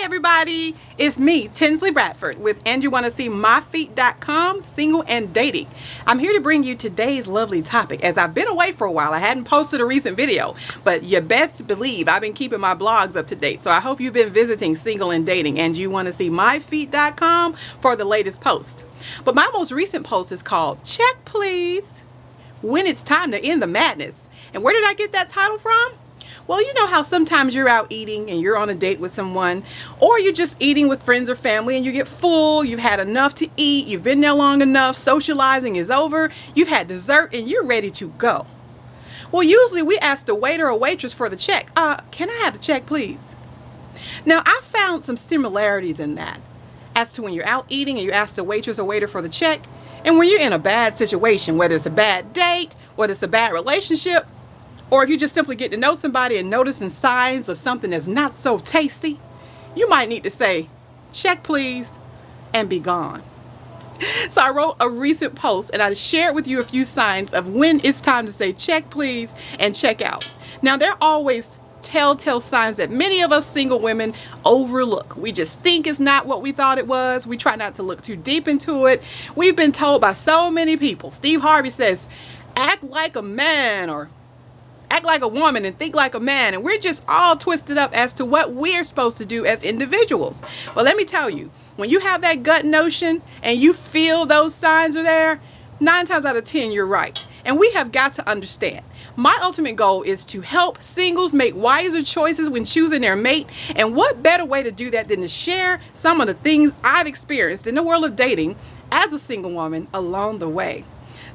everybody, it's me, Tinzley Bradford with andyouvannasseemyfeet.com, single and dating. I'm here to bring you today's lovely topic. As I've been away for a while, I hadn't posted a recent video, but you best believe I've been keeping my blogs up to date. So I hope you've been visiting single and dating andyouvannasseemyfeet.com for the latest post. But my most recent post is called Check Please When It's Time to End the Madness. And where did I get that title from? Well, you know how sometimes you're out eating and you're on a date with someone, or you're just eating with friends or family and you get full, you've had enough to eat, you've been there long enough, socializing is over, you've had dessert and you're ready to go. Well, usually we ask the waiter or waitress for the check. Can I have the check, please? Now, I found some similarities in that as to when you're out eating and you ask the waitress or waiter for the check, and when you're in a bad situation, whether it's a bad date, whether it's a bad relationship, or if you just simply get to know somebody and noticing signs of something that's not so tasty, you might need to say, check please, and be gone. So I wrote a recent post and I shared with you a few signs of when it's time to say check please and check out. Now, there are always telltale signs that many of us single women overlook. We just think it's not what we thought it was. We try not to look too deep into it. We've been told by so many people. Steve Harvey says, act like a man, or act like a woman and think like a man, and we're just all twisted up as to what we're supposed to do as individuals. But let me tell you, when you have that gut notion and you feel those signs are there, 9 times out of 10 you're right. And we have got to understand, my ultimate goal is to help singles make wiser choices when choosing their mate, and what better way to do that than to share some of the things I've experienced in the world of dating as a single woman along the way.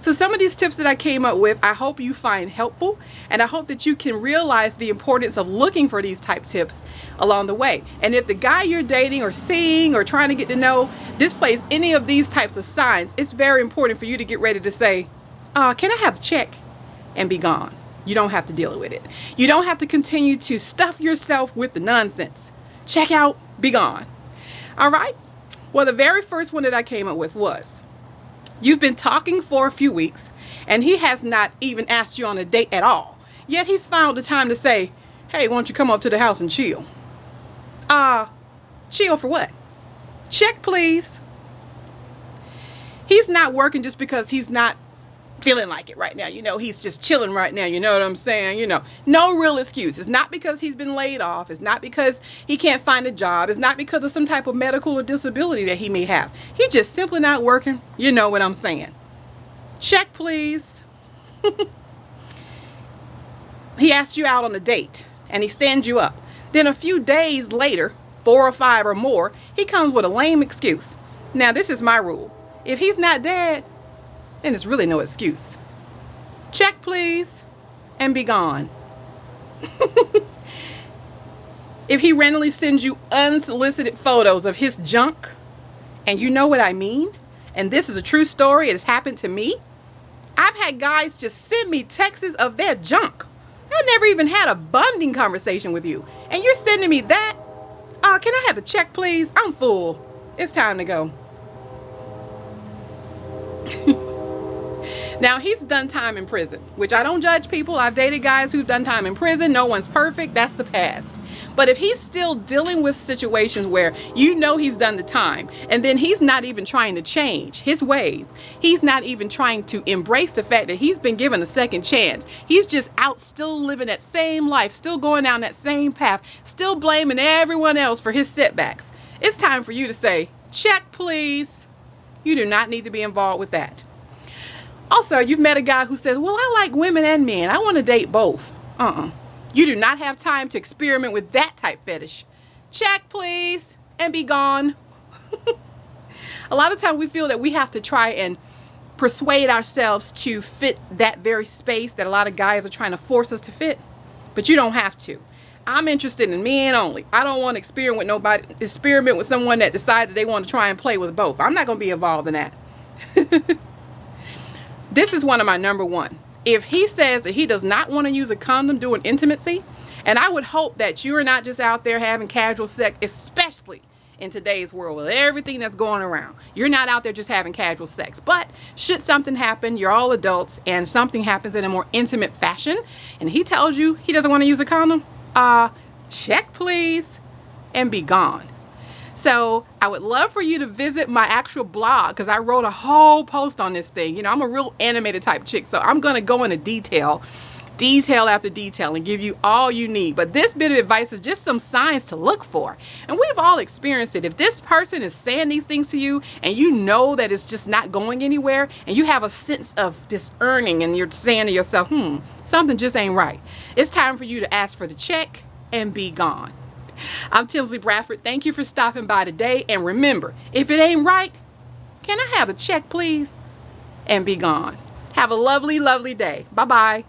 So some of these tips that I came up with, I hope you find helpful, and I hope that you can realize the importance of looking for these type tips along the way. And if the guy you're dating or seeing or trying to get to know displays any of these types of signs, it's very important for you to get ready to say, can I have the check, and be gone. You don't have to deal with it. You don't have to continue to stuff yourself with the nonsense. Check out, be gone. All right? Well, the very first one that I came up with was, you've been talking for a few weeks and he has not even asked you on a date at all. Yet he's found the time to say, hey, why don't you come up to the house and chill? Chill for what? Check please. He's not working just because he's not feeling like it right now. You know, he's just chilling right now. You know what I'm saying? You know, no real excuse. It's not because he's been laid off. It's not because he can't find a job. It's not because of some type of medical or disability that he may have. He's just simply not working. You know what I'm saying? Check please. He asked you out on a date and he stands you up. Then a few days later, 4 or 5 or more, he comes with a lame excuse. Now, this is my rule. If he's not dead, then it's really no excuse. Check please, and be gone. If he randomly sends you unsolicited photos of his junk, and you know what I mean, and this is a true story, it has happened to me. I've had guys just send me texts of their junk. I never even had a bonding conversation with you, and you're sending me that? Can I have the check please? I'm full. It's time to go. Now, he's done time in prison, which I don't judge people. I've dated guys who've done time in prison. No one's perfect. That's the past. But if he's still dealing with situations where you know he's done the time, and then he's not even trying to change his ways, he's not even trying to embrace the fact that he's been given a second chance. He's just out still living that same life, still going down that same path, still blaming everyone else for his setbacks. It's time for you to say, check please. You do not need to be involved with that. Also, you've met a guy who says, well, I like women and men. I want to date both. You do not have time to experiment with that type fetish. Check, please, and be gone. A lot of times we feel that we have to try and persuade ourselves to fit that very space that a lot of guys are trying to force us to fit. But you don't have to. I'm interested in men only. I don't want to experiment with someone that decides that they want to try and play with both. I'm not going to be involved in that. This is one of my number one. If he says that he does not want to use a condom during intimacy, and I would hope that you're not just out there having casual sex, especially in today's world with everything that's going around. You're not out there just having casual sex. But should something happen, you're all adults, and something happens in a more intimate fashion, and he tells you he doesn't want to use a condom, check please, and be gone. So I would love for you to visit my actual blog, because I wrote a whole post on this thing. You know, I'm a real animated type chick, so I'm going to go into detail after detail, and give you all you need. But this bit of advice is just some signs to look for. And we've all experienced it. If this person is saying these things to you and you know that it's just not going anywhere, and you have a sense of discerning and you're saying to yourself, something just ain't right, it's time for you to ask for the check and be gone. I'm Tinzley Bradford. Thank you for stopping by today. And remember, if it ain't right, can I have the check, please? And be gone. Have a lovely, lovely day. Bye-bye.